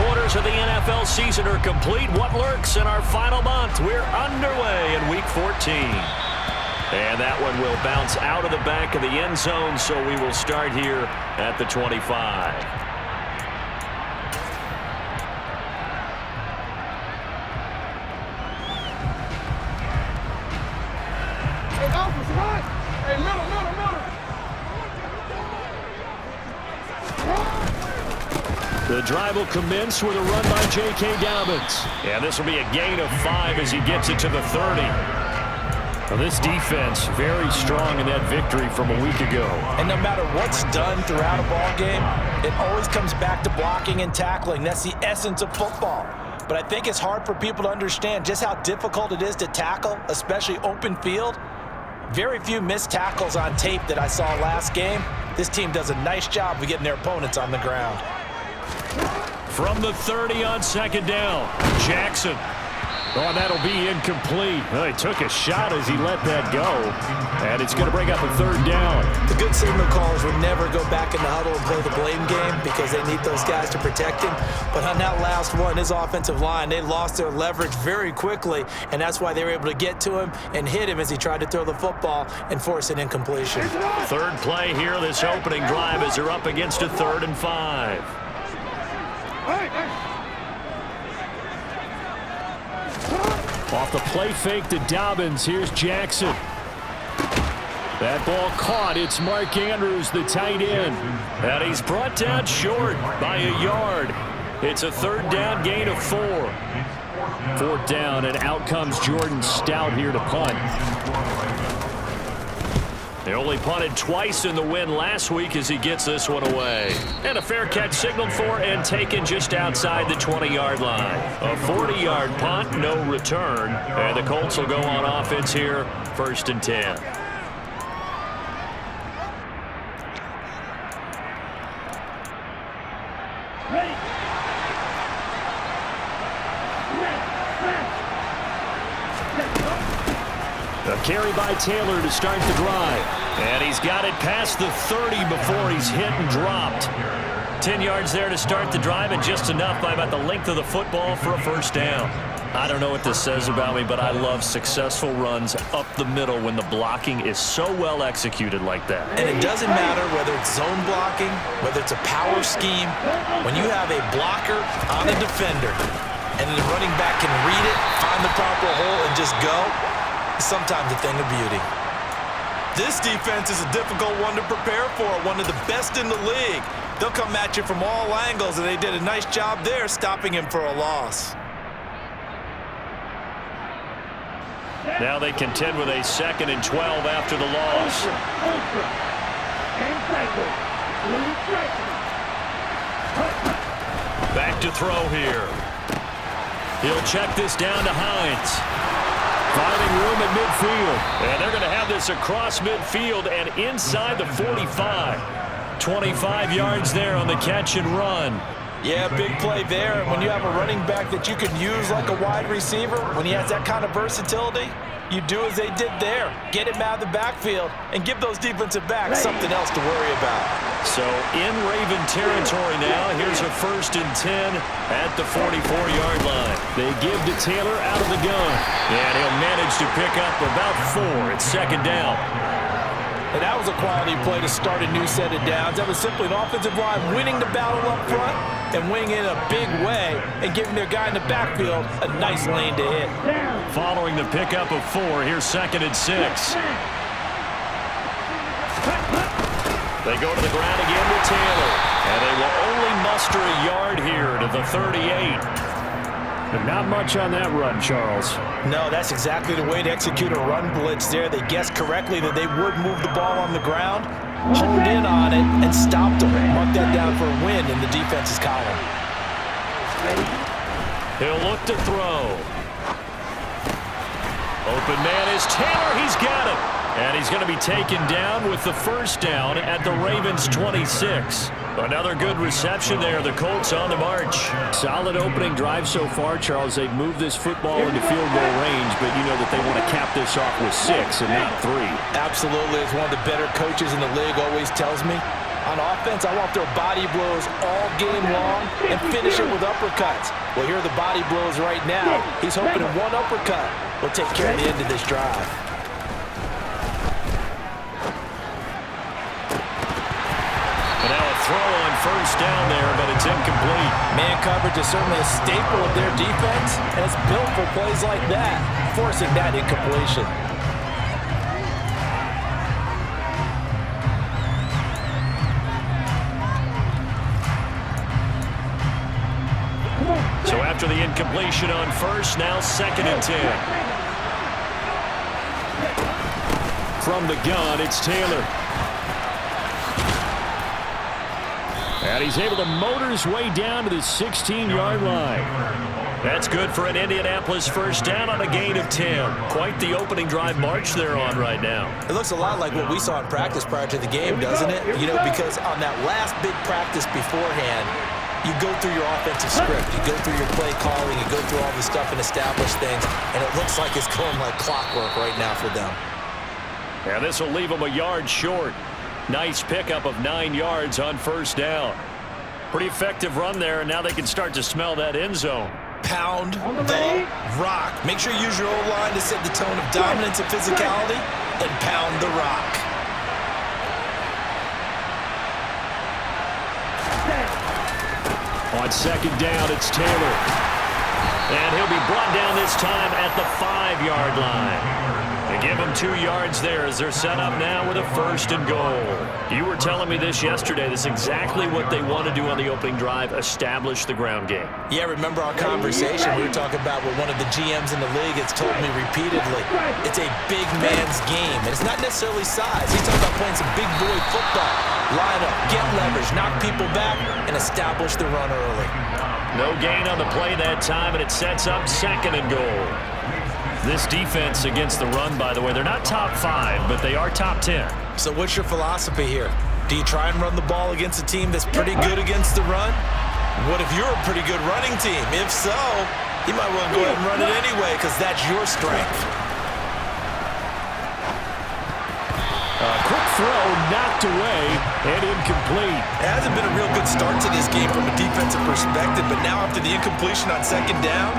quarters of the NFL season are complete. What lurks in our final month? We're underway in Week 14. And that one will bounce out of the back of the end zone, so we will start here at the 25. The drive will commence with a run by J.K. Dobbins. And this will be a gain of 5 as he gets it to the 30. Well, this defense very strong in that victory from a week ago. And no matter what's done throughout a ball game, it always comes back to blocking and tackling. That's the essence of football. But I think it's hard for people to understand just how difficult it is to tackle, especially open field. Very few missed tackles on tape that I saw last game. This team does a nice job of getting their opponents on the ground. From the 30 on second down, Jackson. Oh, that'll be incomplete. Well, he took a shot as he let that go, and it's going to bring up a third down. The good signal callers would never go back in the huddle and play the blame game because they need those guys to protect him. But on that last one, his offensive line, they lost their leverage very quickly, and that's why they were able to get to him and hit him as he tried to throw the football and force an incompletion. Third play here, this opening drive, as they're up against a 3rd and 5. Off the play fake to Dobbins. Here's Jackson. That ball caught. It's Mark Andrews, the tight end. And he's brought down short by a yard. It's a 3rd down gain of 4. 4th down, and out comes Jordan Stout here to punt. They only punted twice in the win last week as he gets this one away. And a fair catch signaled for and taken just outside the 20-yard line. A 40-yard punt, no return. And the Colts will go on offense here, 1st and 10. A carry by Taylor to start the drive. And he's got it past the 30 before he's hit and dropped. 10 yards there to start the drive, and just enough by about the length of the football for a 1st down. I don't know what this says about me, but I love successful runs up the middle when the blocking is so well executed like that. And it doesn't matter whether it's zone blocking, whether it's a power scheme. When you have a blocker on a defender, and the running back can read it, find the proper hole, and just go, sometimes a thing of beauty. This defense is a difficult one to prepare for, one of the best in the league. They'll come at you from all angles, and they did a nice job there stopping him for a loss. Now they contend with a 2nd and 12 after the loss. Back to throw here. He'll check this down to Hines. Finding room at midfield. And they're going to have this across midfield and inside the 45. 25 yards there on the catch and run. Yeah, big play there. And when you have a running back that you can use like a wide receiver, when he has that kind of versatility, you do as they did there. Get him out of the backfield and give those defensive backs something else to worry about. So in Raven territory now, here's a 1st and 10 at the 44-yard line. They give to Taylor out of the gun. And he'll manage to pick up about 4 at 2nd down. And that was a quality play to start a new set of downs. That was simply an offensive line winning the battle up front and winning in a big way and giving their guy in the backfield a nice lane to hit. Following the pickup of 4, here's 2nd and 6. They go to the ground again with Taylor. And they will only muster a yard here to the 38. But not much on that run, Charles. No, that's exactly the way to execute a run blitz there. They guessed correctly that they would move the ball on the ground, honed in on it, and stopped them. Mark that down for a win in the defense's column. He'll look to throw. Open man is Taylor. He's got it. And he's going to be taken down with the 1st down at the Ravens' 26. Another good reception there. The Colts on the march. Solid opening drive so far, Charles. They've moved this football into field goal range, but you know that they want to cap this off with 6 and not 3. Absolutely. As one of the better coaches in the league always tells me, On offense, I want their body blows all game long and finish it with uppercuts. Well, here are the body blows right now. He's hoping one uppercut will take care of the end of this drive. And now a throw on first down there, but it's incomplete. Man coverage is certainly a staple of their defense, and it's built for plays like that, forcing that incompletion. So after the incompletion on first, now 2nd and 10. From the gun, it's Taylor. And he's able to motor his way down to the 16-yard line. That's good for an Indianapolis first down on a gain of 10. Quite the opening drive march they're on right now. It looks a lot like what we saw in practice prior to the game, doesn't it? You know, because on that last big practice beforehand, you go through your offensive script, you go through your play calling, you go through all this stuff and establish things, and it looks like it's going like clockwork right now for them. And this will leave them a yard short. Nice pickup of 9 yards on first down. Pretty effective run there, and now they can start to smell that end zone. Pound the rock. Make sure you use your O-line to set the tone of dominance and physicality, and pound the rock. On 2nd down, it's Taylor. And he'll be brought down this time at the 5-yard line. They give him 2 yards there as they're set up now with a 1st and goal. You were telling me this yesterday. This is exactly what they want to do on the opening drive, establish the ground game. Yeah, remember our conversation? We were talking about what one of the GMs in the league has told me repeatedly. It's a big man's game, and it's not necessarily size. He's talking about playing some big boy football. Line up, get leverage, knock people back, and establish the run early. No gain on the play that time, and it sets up 2nd and goal. This defense against the run, by the way, they're not top 5, but they are top 10. So what's your philosophy here? Do you try and run the ball against a team that's pretty good against the run? What if you're a pretty good running team? If so, you might want to go ahead and run it anyway because that's your strength. Quick throw knocked away and incomplete. It hasn't been a real good start to this game from a defensive perspective, but now after the incompletion on 2nd down,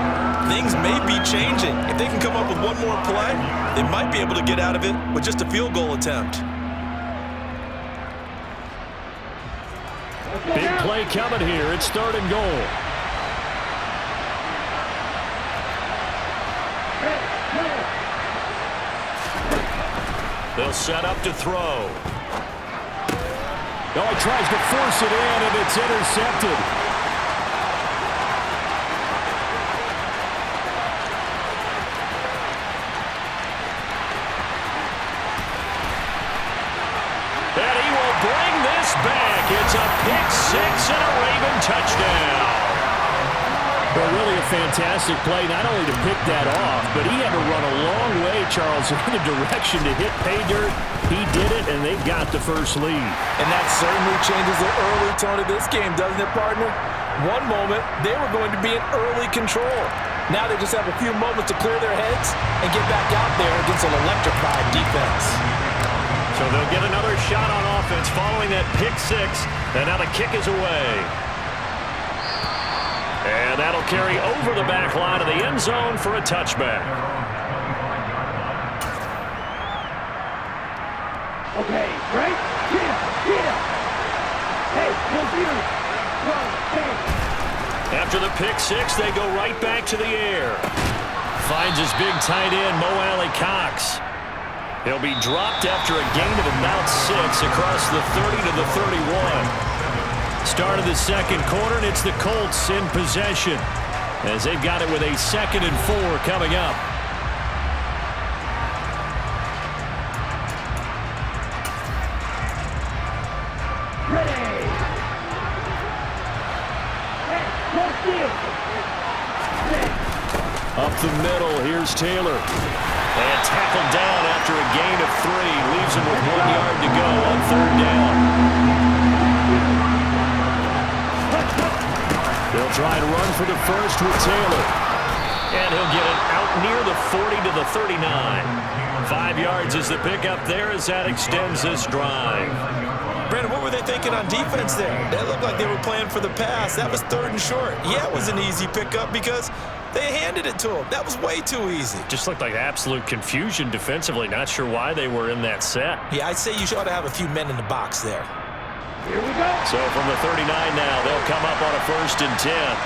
things may be changing. If they can come up with one more play, they might be able to get out of it with just a field goal attempt. Big play coming here. It's 3rd and goal. They'll set up to throw. Oh, he tries to force it in, and it's intercepted. And he will bring this back. It's a pick 6 and a Raven touchdown. Well, really a fantastic play, not only to pick that off, but he had to run a long way, Charles, in the direction to hit pay dirt. He did it, and they've got the first lead. And that certainly changes the early tone of this game, doesn't it, partner? One moment, they were going to be in early control. Now they just have a few moments to clear their heads and get back out there against an electrified defense. So they'll get another shot on offense following that pick 6, and now the kick is away. And that'll carry over the back line of the end zone for a touchback. Okay, right? Get up. Hey, computer. After the pick 6, they go right back to the air. Finds his big tight end, Mo Alley Cox. He'll be dropped after a gain of about 6 across the 30 to the 31. Start of the 2nd quarter, and it's the Colts in possession as they've got it with a 2nd and 4 coming up. Ready. Hey, go steal. Up the middle, here's Taylor. And tackled down after a gain of 3. Leaves him with 1 yard to go on 3rd down. They'll try to run for the first with Taylor. And he'll get it out near the 40 to the 39. 5 yards is the pickup there as that extends this drive. Brandon, what were they thinking on defense there? They looked like they were playing for the pass. That was 3rd and short. Yeah, it was an easy pickup because they handed it to him. That was way too easy. Just looked like absolute confusion defensively. Not sure why they were in that set. Yeah, I'd say you ought to have a few men in the box there. Here we go. So from the 39 now, they'll come up on a 1st and 10.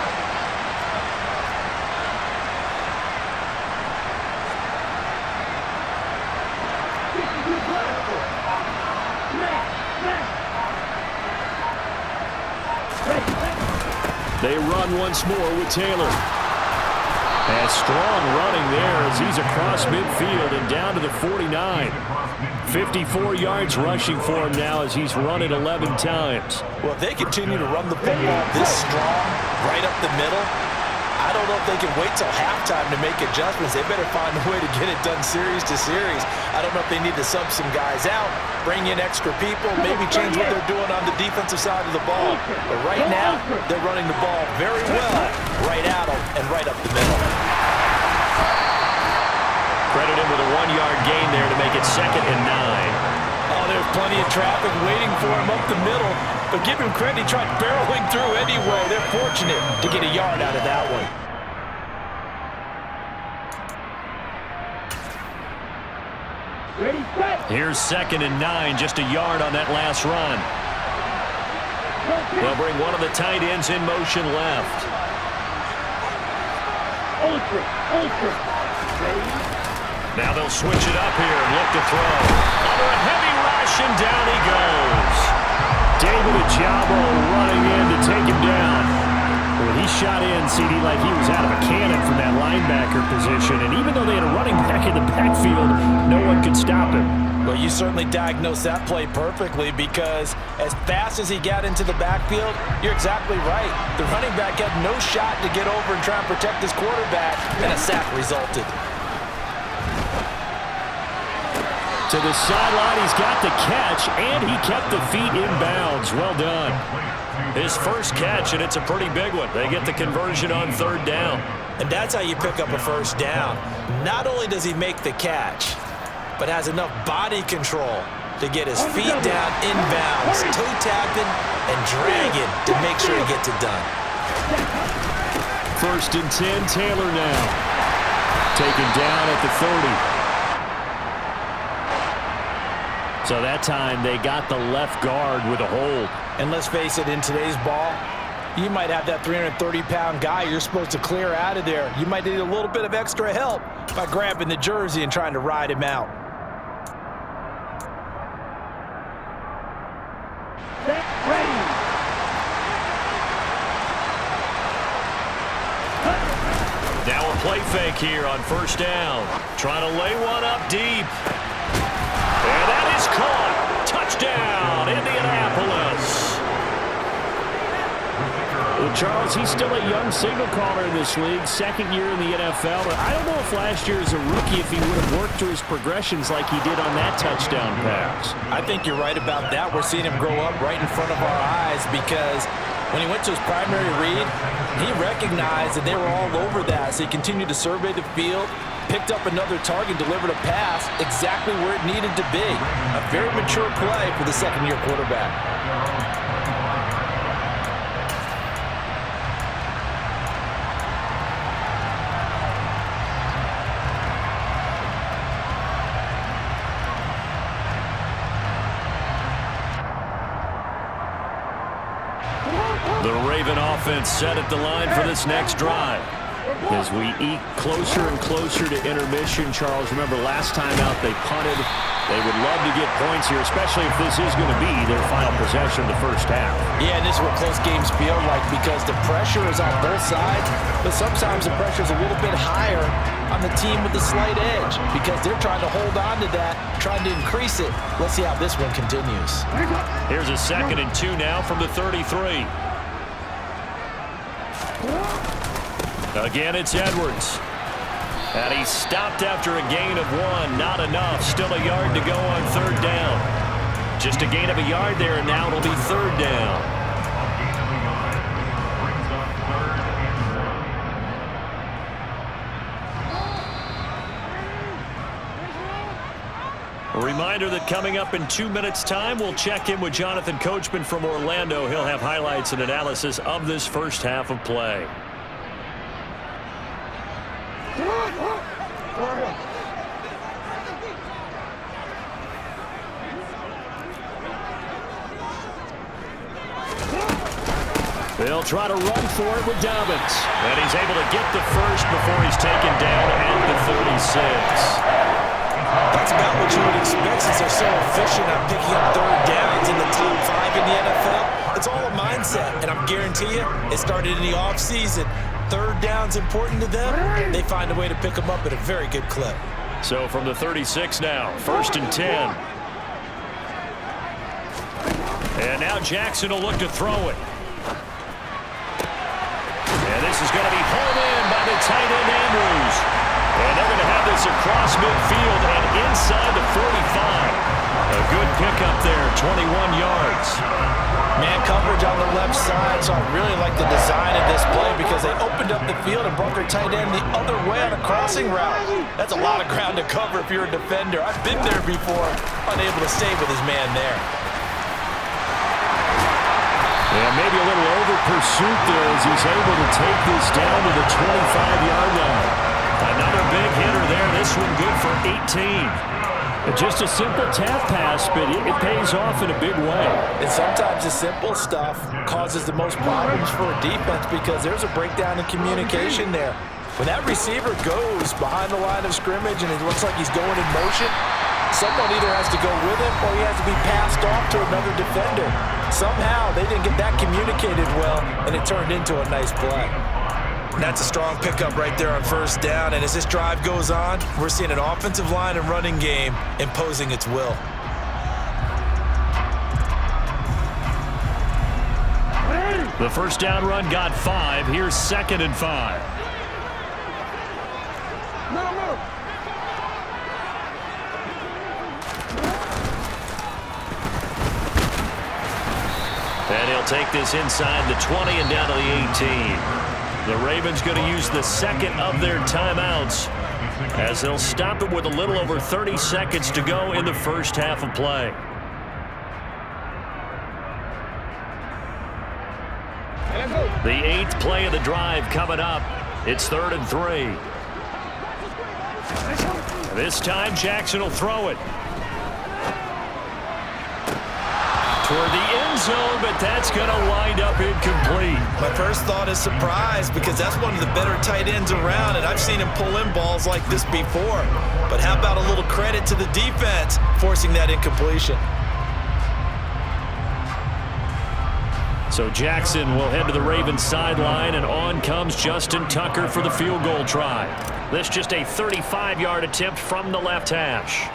They run once more with Taylor. And strong running there as he's across midfield and down to the 49. 54 yards rushing for him now as he's run it 11 times. Well, if they continue to run the football this strong, right up the middle, I don't know if they can wait till halftime to make adjustments. They better find a way to get it done series to series. I don't know if they need to sub some guys out, bring in extra people, maybe change what they're doing on the defensive side of the ball. But right now, they're running the ball very well right at them and right up the middle. Credit him with a 1-yard gain there to make it 2nd and 9. Oh, there's plenty of traffic waiting for him up the middle. But give him credit, he tried barreling through anyway. They're fortunate to get a yard out of that one. Ready, set. Here's 2nd and 9, just a yard on that last run. They'll bring one of the tight ends in motion left. Ultra. Ready. Now they'll switch it up here and look to throw. Under a heavy rush, and down he goes. David Ajabo running in to take him down. Well, he shot in, CD, like he was out of a cannon from that linebacker position. And even though they had a running back in the backfield, no one could stop him. Well, you certainly diagnosed that play perfectly because as fast as he got into the backfield, you're exactly right. The running back had no shot to get over and try and protect his quarterback, and a sack resulted. To the sideline, he's got the catch, and he kept the feet in bounds. Well done. His first catch, and it's a pretty big one. They get the conversion on 3rd down. And that's how you pick up a 1st down. Not only does he make the catch, but has enough body control to get his feet down inbounds, toe tapping and dragging to make sure he gets it done. 1st and 10, Taylor now. Taken down at the 30. So that time they got the left guard with a hold. And let's face it, in today's ball, you might have that 330-pound guy you're supposed to clear out of there. You might need a little bit of extra help by grabbing the jersey and trying to ride him out. Ready. Now a play fake here on 1st down. Trying to lay one up deep. And that is caught. Touchdown, Indianapolis. Well, Charles, he's still a young signal caller in this league, 2nd year in the NFL. But I don't know if last year as a rookie, if he would have worked through his progressions like he did on that touchdown pass. I think you're right about that. We're seeing him grow up right in front of our eyes because when he went to his primary read, he recognized that they were all over that. So he continued to survey the field, picked up another target, delivered a pass exactly where it needed to be. A very mature play for the 2nd-year quarterback. The Raven offense set at the line for this next drive. As we eke closer and closer to intermission, Charles, remember last time out they punted. They would love to get points here, especially if this is going to be their final possession of the 1st half. Yeah, and this is what close games feel like because the pressure is on both sides, but sometimes the pressure is a little bit higher on the team with the slight edge because they're trying to hold on to that, trying to increase it. Let's see how this one continues. Here's a 2nd and 2 now from the 33. Again, it's Edwards. And he stopped after a gain of 1. Not enough. Still a yard to go on 3rd down. Just a gain of a yard there, and now it'll be 3rd down. Reminder that coming up in 2 minutes' time, we'll check in with Jonathan Coachman from Orlando. He'll have highlights and analysis of this first half of play. They'll try to run for it with Dobbins. And he's able to get the first before he's taken down at the 36. That's about what you would expect since they're so efficient at picking up third downs in the top 5 in the NFL. It's all a mindset, and I'm guarantee you it started in the offseason. Third down's important to them. They find a way to pick them up at a very good clip. So from the 36 now, 1st and 10. And now Jackson will look to throw it. And this is going to be pulled in by the tight end Andrews. And they're going to have this across midfield and inside the 45. A good pickup there, 21 yards. Man coverage on the left side, so I really like the design of this play because they opened up the field and brought their tight end the other way on a crossing route. That's a lot of ground to cover if you're a defender. I've been there before, unable to stay with his man there. And maybe a little over pursuit there as he's able to take this down to the 25-yard line. Another big hitter there. This one good for 18. Just a simple tap pass, but it pays off in a big way. And sometimes the simple stuff causes the most problems for a defense because there's a breakdown in communication there. When that receiver goes behind the line of scrimmage and it looks like he's going in motion, someone either has to go with him or he has to be passed off to another defender. Somehow they didn't get that communicated well, and it turned into a nice play. That's a strong pickup right there on 1st down, and as this drive goes on, we're seeing an offensive line and running game imposing its will. The 1st down run got 5. Here's 2nd and 5. And he'll take this inside the 20 and down to the 18. The Ravens going to use the 2nd of their timeouts as they'll stop it with a little over 30 seconds to go in the first half of play. The 8th play of the drive coming up. It's 3rd and 3. This time Jackson will throw it toward the end zone, but that's going to wind up incomplete. My first thought is surprise because that's one of the better tight ends around, and I've seen him pull in balls like this before. But how about a little credit to the defense forcing that incompletion? So Jackson will head to the Ravens sideline, and on comes Justin Tucker for the field goal try. This just a 35-yard attempt from the left hash.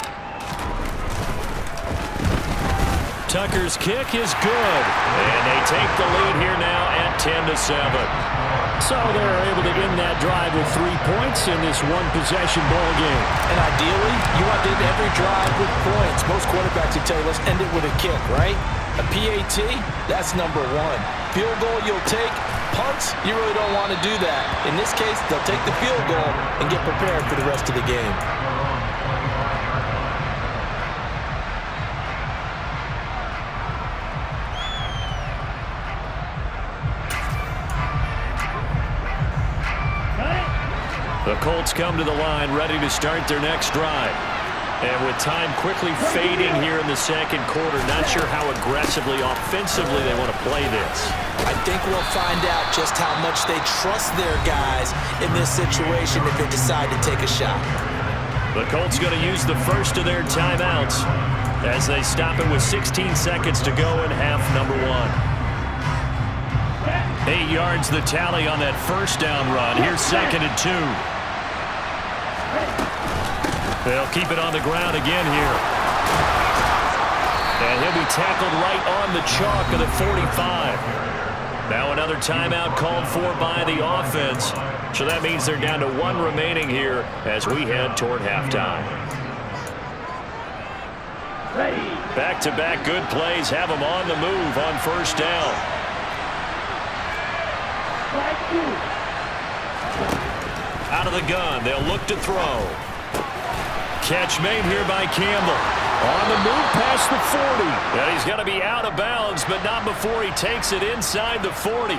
Tucker's kick is good, and they take the lead here now at 10-7. So they're able to end that drive with 3 points in this one-possession ball game. And ideally, you want to end every drive with points. Most quarterbacks would tell you, let's end it with a kick, right? A PAT, that's number 1. Field goal you'll take. Punts, you really don't want to do that. In this case, they'll take the field goal and get prepared for the rest of the game. The Colts come to the line ready to start their next drive. And with time quickly fading here in the second quarter, not sure how aggressively, offensively they want to play this. I think we'll find out just how much they trust their guys in this situation if they decide to take a shot. The Colts going to use the first of their timeouts as they stop it with 16 seconds to go in half number 1. 8 yards the tally on that 1st down run. Here's 2nd and 2. They'll keep it on the ground again here. And he'll be tackled right on the chalk of the 45. Now another timeout called for by the offense. So that means they're down to 1 remaining here as we head toward halftime. Back-to-back good plays have them on the move on 1st down. Out of the gun, they'll look to throw. Catch made here by Campbell. On the move past the 40. And he's going to be out of bounds, but not before he takes it inside the 40.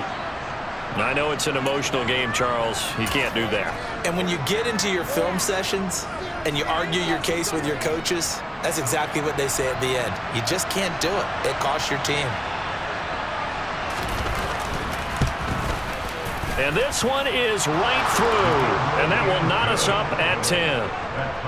I know it's an emotional game, Charles. You can't do that. And when you get into your film sessions and you argue your case with your coaches, that's exactly what they say at the end. You just can't do it. It costs your team. And this one is right through. And that will knot us up at 10.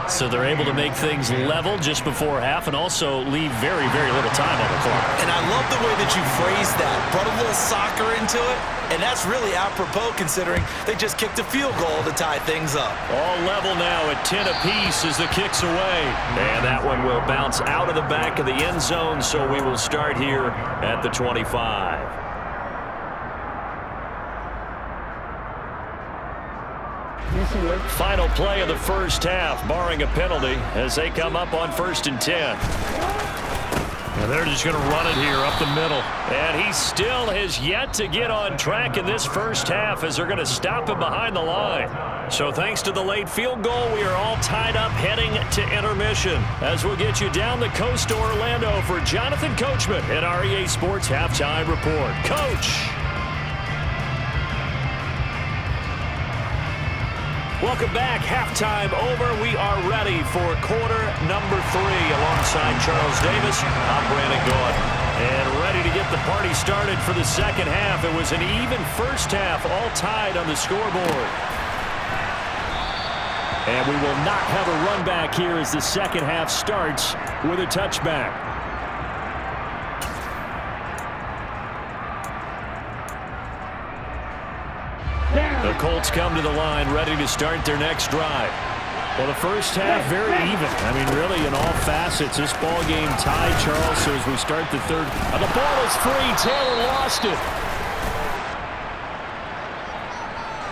So they're able to make things level just before half and also leave very, very little time on the clock. And I love the way that you phrased that. Brought a little soccer into it. And that's really apropos considering they just kicked a field goal to tie things up. All level now at 10 apiece as the kick's away. And that one will bounce out of the back of the end zone, so we will start here at the 25. Final play of the first half, barring a penalty, as they come up on 1st and 10. And they're just going to run it here up the middle. And he still has yet to get on track in this first half as they're going to stop him behind the line. So thanks to the late field goal, we are all tied up heading to intermission. As we'll get you down the coast to Orlando for Jonathan Coachman at REA Sports Halftime Report. Coach! Welcome back. Halftime over. We are ready for quarter number 3 alongside Charles Davis. I'm Brandon Gaudin. And ready to get the party started for the second half. It was an even first half, all tied on the scoreboard. And we will not have a run back here as the second half starts with a touchback. The Colts come to the line, ready to start their next drive. Well, the first half, very even. I mean, really, in all facets, this ball game tied, Charles. So as we start the third, the ball is free. Taylor lost it.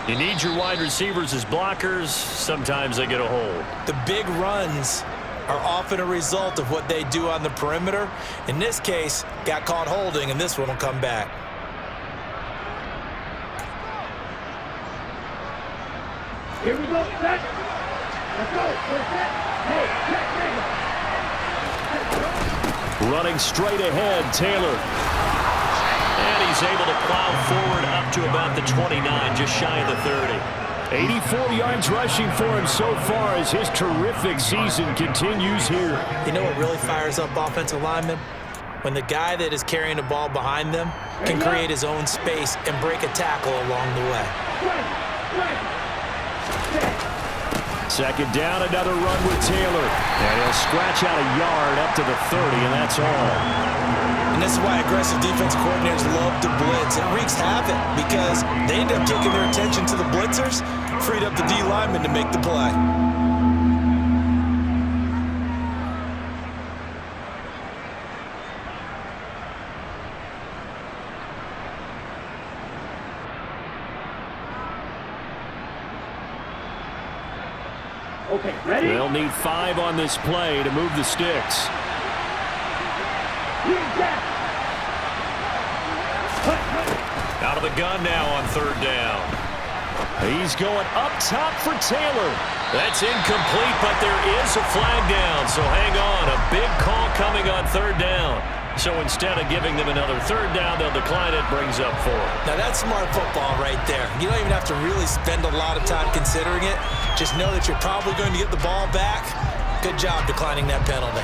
You need your wide receivers as blockers. Sometimes they get a hold. The big runs are often a result of what they do on the perimeter. In this case, got caught holding, and this one will come back. Here we go, set. Let's go. We're set. Hey, check. Running straight ahead, Taylor. And he's able to plow forward up to about the 29, just shy of the 30. 84 yards rushing for him so far as his terrific season continues here. You know what really fires up offensive linemen? When the guy that is carrying the ball behind them can create his own space and break a tackle along the way. Second down, another run with Taylor. And he'll scratch out a yard up to the 30, and that's all. And this is why aggressive defense coordinators love to blitz. It wreaks havoc because they end up taking their attention to the blitzers, freed up the D lineman to make the play. Okay, ready? They'll need 5 on this play to move the sticks. Out of the gun now on 3rd down. He's going up top for Taylor. That's incomplete, but there is a flag down, so hang on. A big call coming on 3rd down. So instead of giving them another 3rd down, they'll decline it, brings up 4. Now that's smart football right there. You don't even have to really spend a lot of time considering it. Just know that you're probably going to get the ball back. Good job declining that penalty.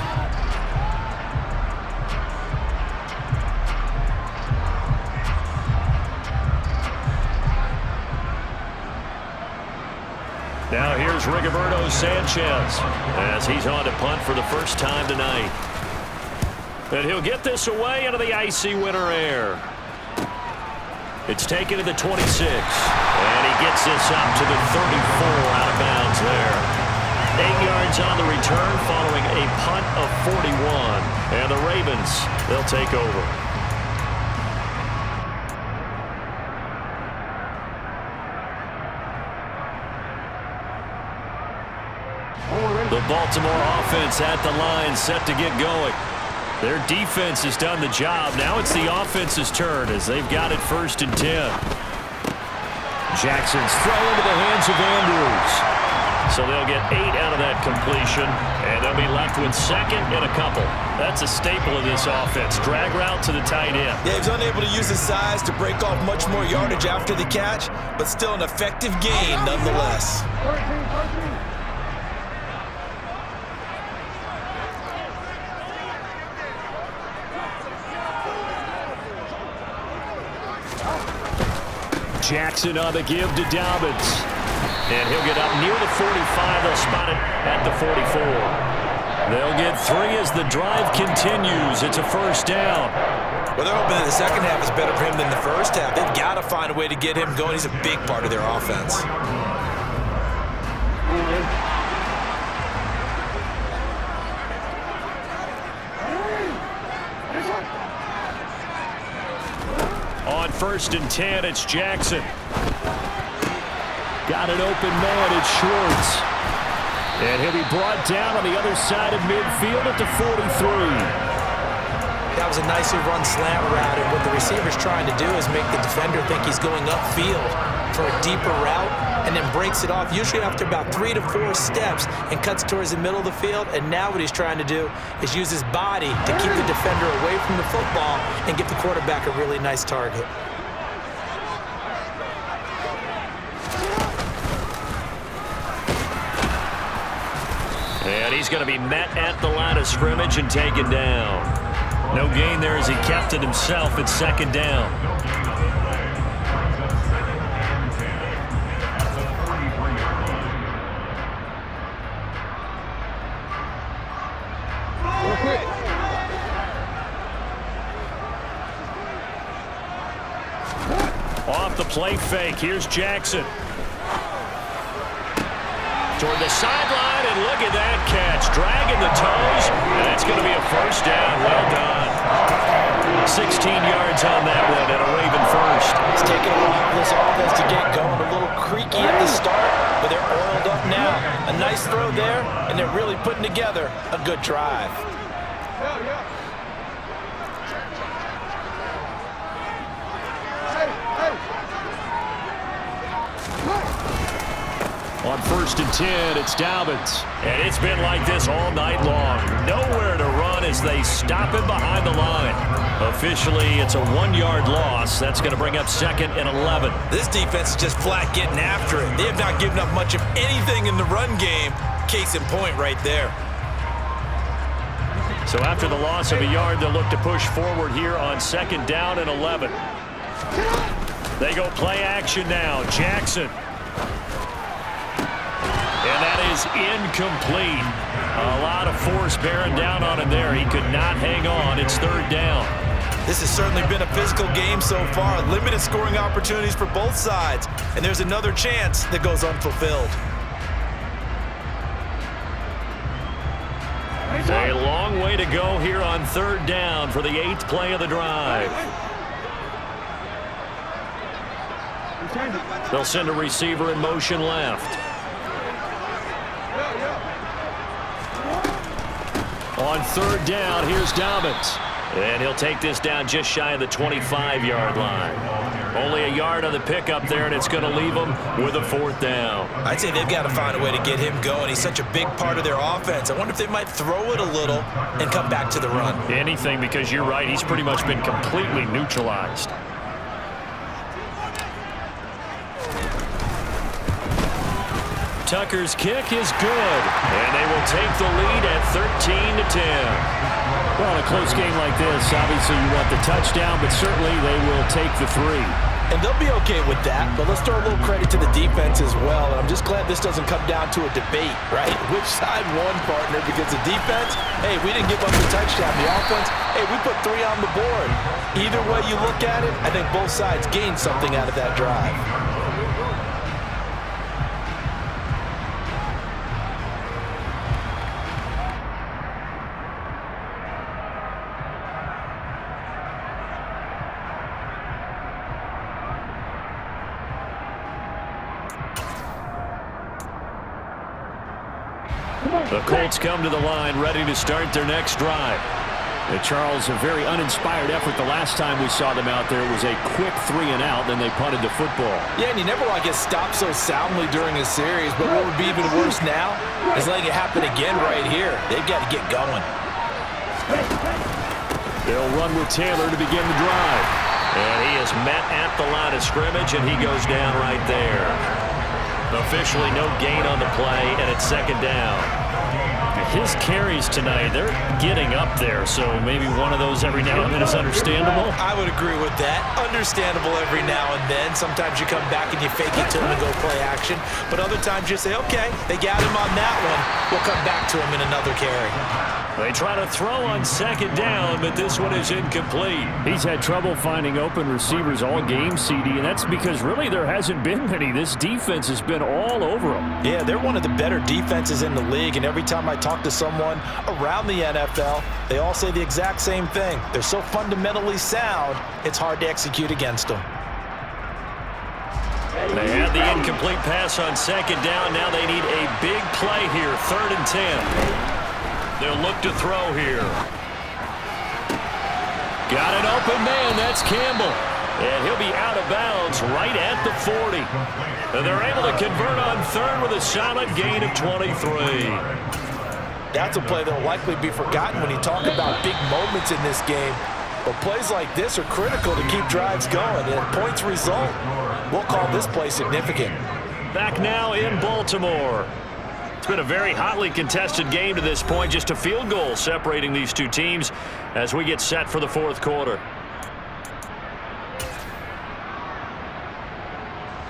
Now here's Rigoberto Sanchez as he's on to punt for the first time tonight. And he'll get this away into the icy winter air. It's taken to the 26. And he gets this up to the 34 out of bounds there. 8 yards on the return following a punt of 41. And the Ravens, they'll take over. The Baltimore offense at the line, set to get going. Their defense has done the job. Now it's the offense's turn as they've got it 1st and 10. Jackson's throw into the hands of Andrews. So they'll get 8 out of that completion, and they'll be left with second and a couple. That's a staple of this offense. Drag route to the tight end. Yeah, he was unable to use his size to break off much more yardage after the catch, but still an effective gain nonetheless. 13. Jackson on the give to Dobbins. And he'll get up near the 45. They'll spot it at the 44. They'll get 3 as the drive continues. It's a first down. Well, they're hoping that the second half is better for him than the first half. They've got to find a way to get him going. He's a big part of their offense. On 1st and 10, it's Jackson. Got an open man, it's Schwartz. And he'll be brought down on the other side of midfield at the 43. That was a nicely run slant route, and what the receiver's trying to do is make the defender think he's going upfield for a deeper route, and then breaks it off, usually after about 3 to 4 steps, and cuts towards the middle of the field. And now what he's trying to do is use his body to keep the defender away from the football and get the quarterback a really nice target. And he's going to be met at the line of scrimmage and taken down. No gain there as he kept it himself at 2nd down. Off the play fake, here's Jackson. Toward the sideline, and look at that catch. Dragging the toes, and it's going to be a first down. Well done. 16 yards on that one, and a Raven first. It's taking a while for this offense to get going. A little creaky at the start, but they're oiled up now. A nice throw there, and they're really putting together a good drive. On 1st and 10, it's Dobbins. And it's been like this all night long. Nowhere to run as they stop him behind the line. Officially, it's a 1-yard loss. That's going to bring up 2nd and 11. This defense is just flat getting after it. They have not given up much of anything in the run game. Case in point right there. So after the loss of a yard, they'll look to push forward here on 2nd down and 11. They go play action now. Jackson. And that is incomplete. A lot of force bearing down on him there. He could not hang on. It's 3rd down. This has certainly been a physical game so far. Limited scoring opportunities for both sides. And there's another chance that goes unfulfilled. A long way to go here on 3rd down for the 8th play of the drive. They'll send a receiver in motion left. On 3rd down, here's Dobbins. And he'll take this down just shy of the 25-yard line. Only a yard on the pickup there, and it's going to leave them with a 4th down. I'd say they've got to find a way to get him going. He's such a big part of their offense. I wonder if they might throw it a little and come back to the run. Anything, because you're right. He's pretty much been completely neutralized. Tucker's kick is good, and they will take the lead at 13-10. Well, in a close game like this, obviously you want the touchdown, but certainly they will take the 3. And they'll be okay with that, but let's throw a little credit to the defense as well. And I'm just glad this doesn't come down to a debate, right? Which side won, partner? Because the defense, hey, we didn't give up the touchdown. The offense, hey, we put 3 on the board. Either way you look at it, I think both sides gained something out of that drive. The Colts come to the line ready to start their next drive. Charles, a very uninspired effort the last time we saw them out there. It was a quick 3-and-out, then they punted the football. Yeah, and you never want to get stopped so soundly during a series, but what would be even worse now is letting it happen again right here. They've got to get going. They'll run with Taylor to begin the drive. And he is met at the line of scrimmage, and he goes down right there. Officially no gain on the play, and it's second down. His carries tonight, they're getting up there, so maybe one of those every now and then is understandable. I would agree with that. Understandable every now and then. Sometimes you come back and you fake it to him and go play action. But other times you say, okay, they got him on that one. We'll come back to him in another carry. They try to throw on second down, but this one is incomplete. He's had trouble finding open receivers all game, CD, and that's because really there hasn't been many. This defense has been all over them. Yeah, they're one of the better defenses in the league, and every time I talk to someone around the NFL, they all say the exact same thing. They're so fundamentally sound, it's hard to execute against them. They had the incomplete pass on second down. Now they need a big play here, 3rd and 10. They'll look to throw here. Got an open man. That's Campbell. And he'll be out of bounds right at the 40. And they're able to convert on 3rd with a solid gain of 23. That's a play that will likely be forgotten when you talk about big moments in this game. But plays like this are critical to keep drives going. And points result, we'll call this play significant. Back now in Baltimore. It's been a very hotly contested game to this point. Just a field goal separating these two teams as we get set for the 4th quarter.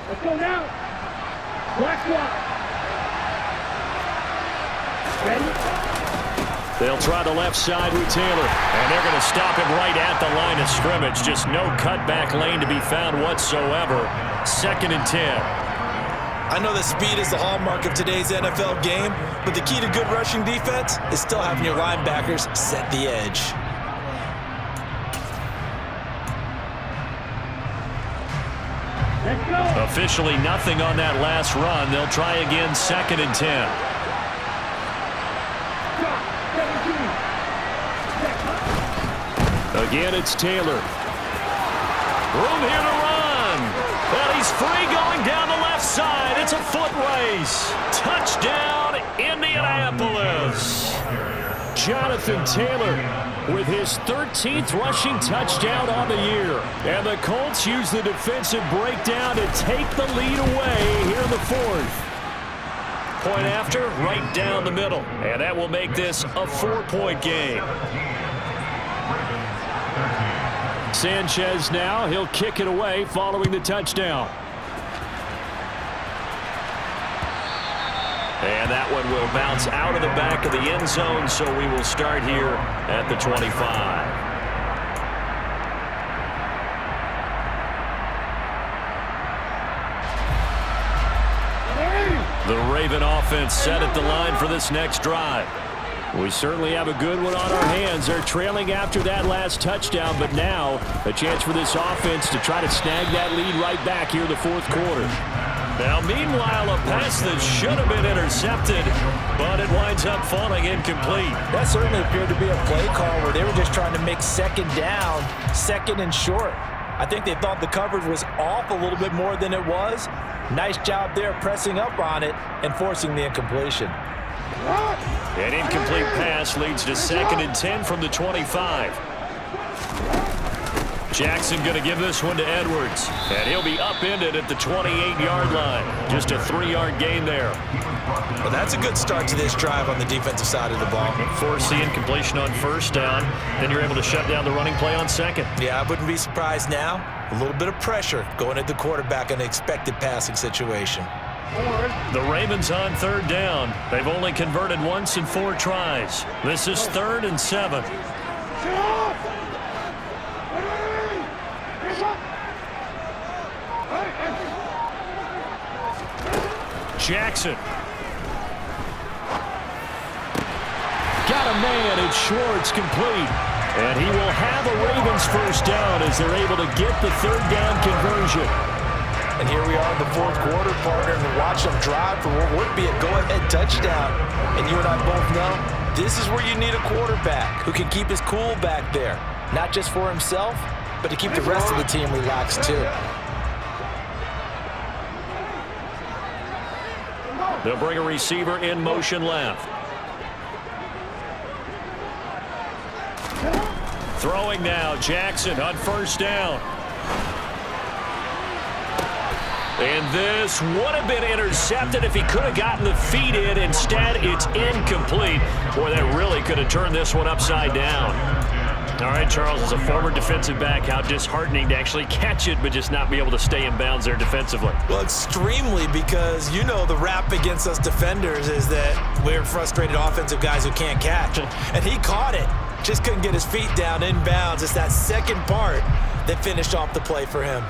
Let's go now. Black block. Ready? They'll try the left side with Taylor, and they're going to stop him right at the line of scrimmage. Just no cutback lane to be found whatsoever. 2nd and 10. I know that speed is the hallmark of today's NFL game, but the key to good rushing defense is still having your linebackers set the edge. Let's go. Officially nothing on that last run. They'll try again, 2nd and 10. Again, it's Taylor. Room here to run. And he's free going down the left side. It's a foot race. Touchdown, Indianapolis. Jonathan Taylor with his 13th rushing touchdown on the year. And the Colts use the defensive breakdown to take the lead away here in the 4th. Point after, right down the middle. And that will make this a 4-point game. Sanchez now, he'll kick it away following the touchdown. And that one will bounce out of the back of the end zone, so we will start here at the 25. The Raven offense set at the line for this next drive. We certainly have a good one on our hands. They're trailing after that last touchdown, but now a chance for this offense to try to snag that lead right back here in the 4th quarter. Now, meanwhile, a pass that should have been intercepted, but it winds up falling incomplete. That certainly appeared to be a play call where they were just trying to make 2nd down, 2nd and short. I think they thought the coverage was off a little bit more than it was. Nice job there pressing up on it and forcing the incompletion. An incomplete pass leads to 2nd and 10 from the 25. Jackson going to give this one to Edwards. And he'll be upended at the 28-yard line. Just a 3-yard gain there. Well, that's a good start to this drive on the defensive side of the ball. Force the incompletion on 1st down. Then you're able to shut down the running play on 2nd. Yeah, I wouldn't be surprised now. A little bit of pressure going at the quarterback in an expected passing situation. The Ravens on 3rd down. They've only converted once in 4 tries. This is 3rd and 7. Jackson. Got a man. It's Schwartz complete. And he will have a Ravens 1st down as they're able to get the 3rd down conversion. And here we are in the 4th quarter, partner, and watch them drive for what would be a go-ahead touchdown. And you and I both know This is where you need a quarterback who can keep his cool back there. Not just for himself, but to keep the rest of the team relaxed too. They'll bring a receiver in motion left. Throwing now, Jackson on first down. And this would have been intercepted if he could have gotten the feet in. Instead, it's incomplete. Boy, that really could have turned this one upside down. All right, Charles, as a former defensive back, how disheartening to actually catch it but just not be able to stay in bounds there defensively. Well, extremely, because you know the rap against us defenders is that we're frustrated offensive guys who can't catch. And he caught it. Just couldn't get his feet down in bounds. It's that second part that finished off the play for him.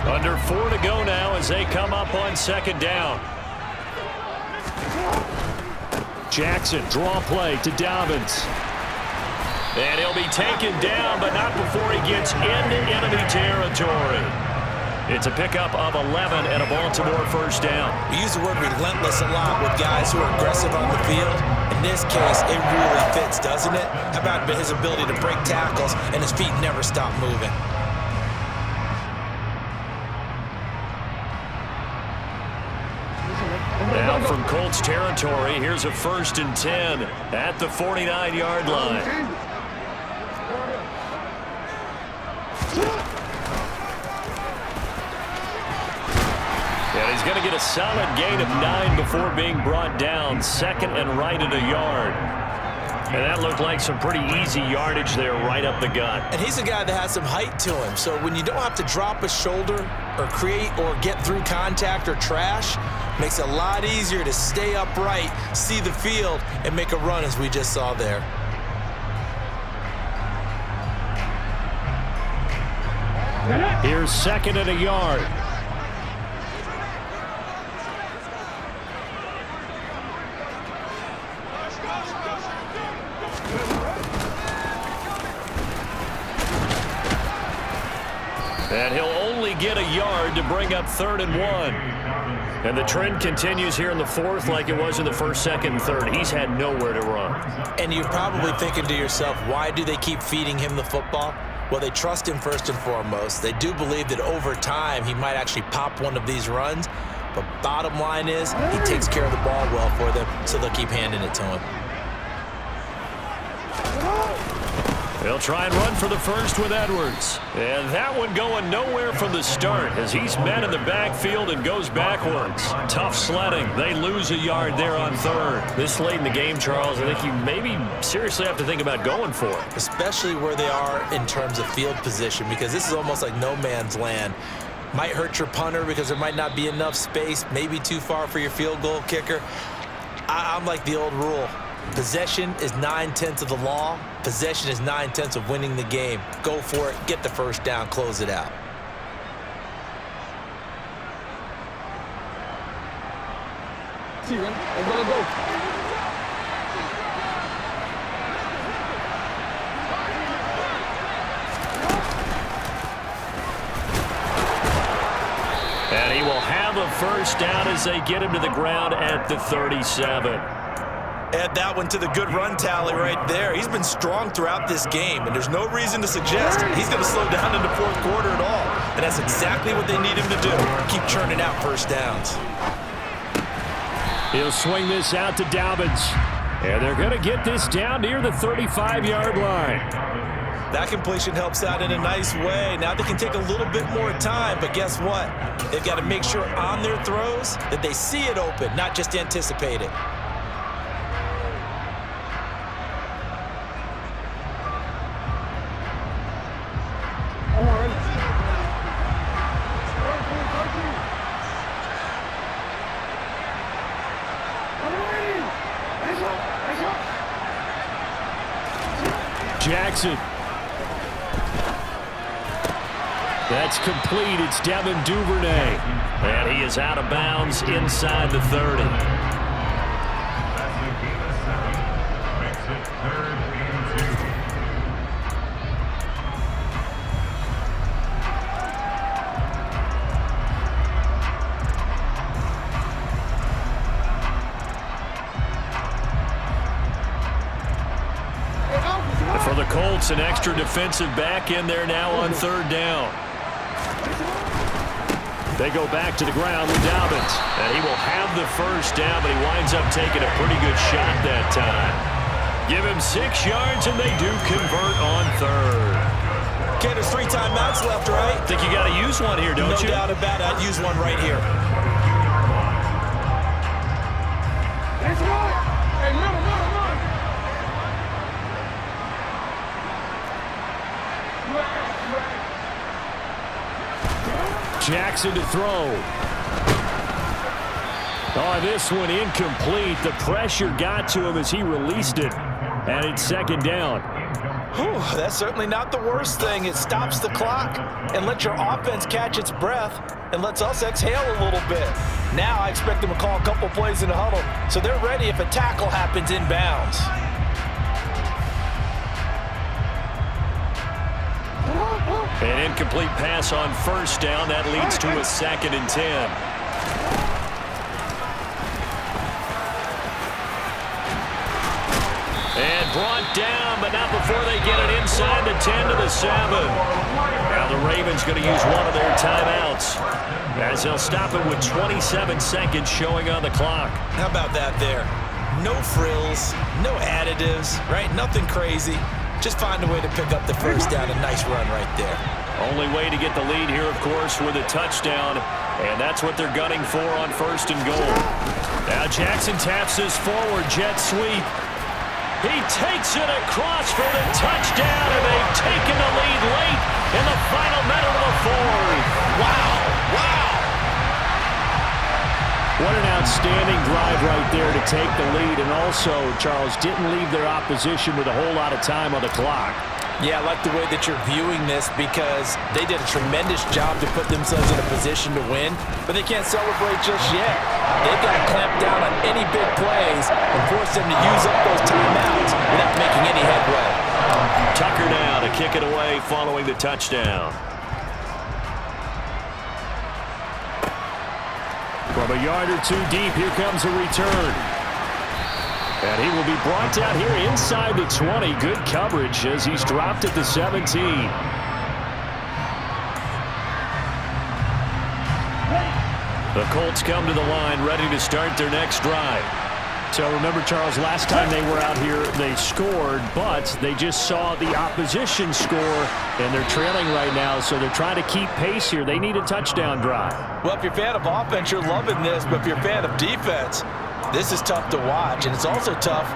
Under 4 to go now as they come up on second down. Jackson, draw play to Dobbins. And he'll be taken down, but not before he gets into enemy territory. It's a pickup of 11 and a Baltimore first down. We use the word relentless a lot with guys who are aggressive on the field. In this case, it really fits, doesn't it? How about his ability to break tackles and his feet never stop moving? Now from Colts territory, here's a 1st and 10 at the 49-yard line. And he's going to get a solid gain of 9 before being brought down. 2nd and right at a yard. And that looked like some pretty easy yardage there right up the gut. And he's a guy that has some height to him. So when you don't have to drop a shoulder or create or get through contact or trash, makes it a lot easier to stay upright, see the field, and make a run as we just saw there. Here's 2nd and a yard. And he'll only get a yard to bring up 3rd and 1. And the trend continues here in the 4th like it was in the 1st, 2nd, and 3rd. He's had nowhere to run. And you're probably thinking to yourself, why do they keep feeding him the football? Well, they trust him first and foremost. They do believe that over time he might actually pop one of these runs. But bottom line is he takes care of the ball well for them, so they'll keep handing it to him. They'll try and run for the first with Edwards. And that one going nowhere from the start as he's met in the backfield and goes backwards. Tough sledding. They lose a yard there on 3rd. This late in the game, Charles, I think you maybe seriously have to think about going for it. Especially where they are in terms of field position, because this is almost like no man's land. Might hurt your punter because there might not be enough space, maybe too far for your field goal kicker. I'm like the old rule. Possession is 9/10 of the law. Possession is 9/10 of winning the game. Go for it. Get the first down. Close it out. See, man. I'm gonna go. And he will have a first down as they get him to the ground at the 37. Add that one to the good run tally right there. He's been strong throughout this game, and there's no reason to suggest he's going to slow down in the 4th quarter at all. And that's exactly what they need him to do. Keep churning out first downs. He'll swing this out to Dobbins. And they're going to get this down near the 35-yard line. That completion helps out in a nice way. Now they can take a little bit more time, but guess what? They've got to make sure on their throws that they see it open, not just anticipate it. Jackson. That's complete. It's Devin Duvernay. And he is out of bounds inside the 30. Gets an extra defensive back in there now on third down. They go back to the ground with Dobbins. And he will have the first down, but he winds up taking a pretty good shot that time. Give him 6 yards, and they do convert on third. Okay, there's 3 timeouts left, right? I think you got to use one here, don't you? No doubt about it. I'd use one right here. That's right. Hey, run. Jackson to throw. Oh, this one incomplete. The pressure got to him as he released it. And it's second down. Whew, that's certainly not the worst thing. It stops the clock and lets your offense catch its breath and lets us exhale a little bit. Now I expect them to call a couple plays in the huddle so they're ready if a tackle happens inbounds. An incomplete pass on first down. That leads to a 2nd and 10. And brought down, but not before they get it inside the 10 to the 7. Now the Ravens going to use one of their timeouts as they'll stop it with 27 seconds showing on the clock. How about that there? No frills, no additives, right? Nothing crazy. Just find a way to pick up the first down. A nice run right there. Only way to get the lead here, of course, with a touchdown, and that's what they're gunning for on 1st and goal. Now Jackson taps this forward jet sweep. He takes it across for the touchdown, and they've taken the lead late in the final minute of the 4th. Wow. What an outstanding drive right there to take the lead, and also, Charles, didn't leave their opposition with a whole lot of time on the clock. Yeah, I like the way that you're viewing this because they did a tremendous job to put themselves in a position to win, but they can't celebrate just yet. They've got to clamp down on any big plays and force them to use up those timeouts without making any headway. Tucker now to kick it away following the touchdown. From a yard or 2 deep, here comes a return. And he will be brought down here inside the 20. Good coverage as he's dropped at the 17. The Colts come to the line, ready to start their next drive. So remember, Charles, last time they were out here, they scored, but they just saw the opposition score, and they're trailing right now, so they're trying to keep pace here. They need a touchdown drive. Well, if you're a fan of offense, you're loving this, but if you're a fan of defense, this is tough to watch, and it's also tough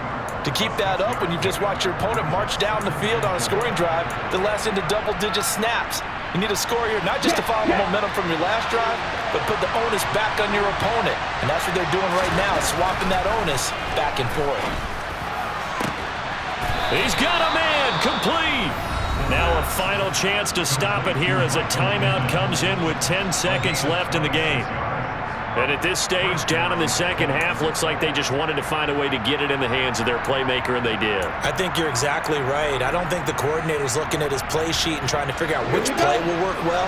to keep that up when you just watch your opponent march down the field on a scoring drive that lasts into double-digit snaps. You need a score here, not just to follow the momentum from your last drive, but put the onus back on your opponent. And that's what they're doing right now, swapping that onus back and forth. He's got a man, complete. Now a final chance to stop it here as a timeout comes in with 10 seconds left in the game. And at this stage, down in the second half, looks like they just wanted to find a way to get it in the hands of their playmaker, and they did. I think you're exactly right. I don't think the coordinator's looking at his play sheet and trying to figure out which play will work well.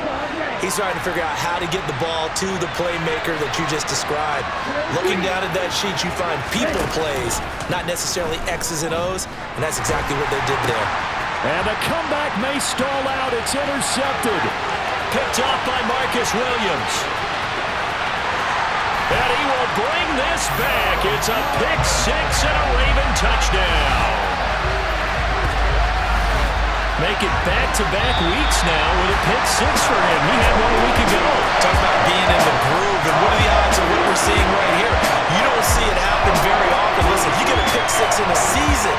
He's trying to figure out how to get the ball to the playmaker that you just described. Looking down at that sheet, you find people plays, not necessarily X's and O's, and that's exactly what they did there. And the comeback may stall out. It's intercepted. Picked off by Marcus Williams. And he will bring this back. It's a pick 6 and a Raven touchdown. Make it back-to-back weeks now with a pick 6 for him. He had one a week ago. Talk about being in the groove, and what are the odds of what we're seeing right here? You don't see it happen very often. Listen, you get a pick 6 in a season,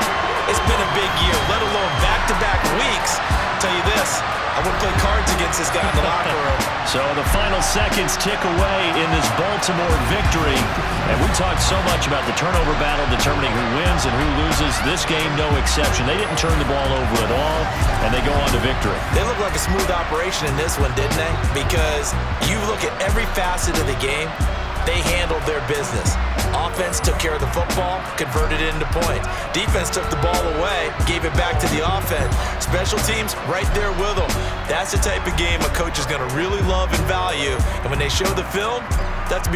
it's been a big year, let alone back-to-back weeks. I'll tell you this, I wouldn't play cards against this guy in the locker room. So the final seconds tick away in this Baltimore victory. And we talked so much about the turnover battle determining who wins and who loses. This game, no exception. They didn't turn the ball over at all, and they go on to victory. They look like a smooth operation in this one, didn't they? Because you look at every facet of the game, they handled their business. Offense took care of the football, converted it into points. Defense took the ball away, gave it back to the offense. Special teams, right there with them. That's the type of game a coach is going to really love and value. And when they show the film, that's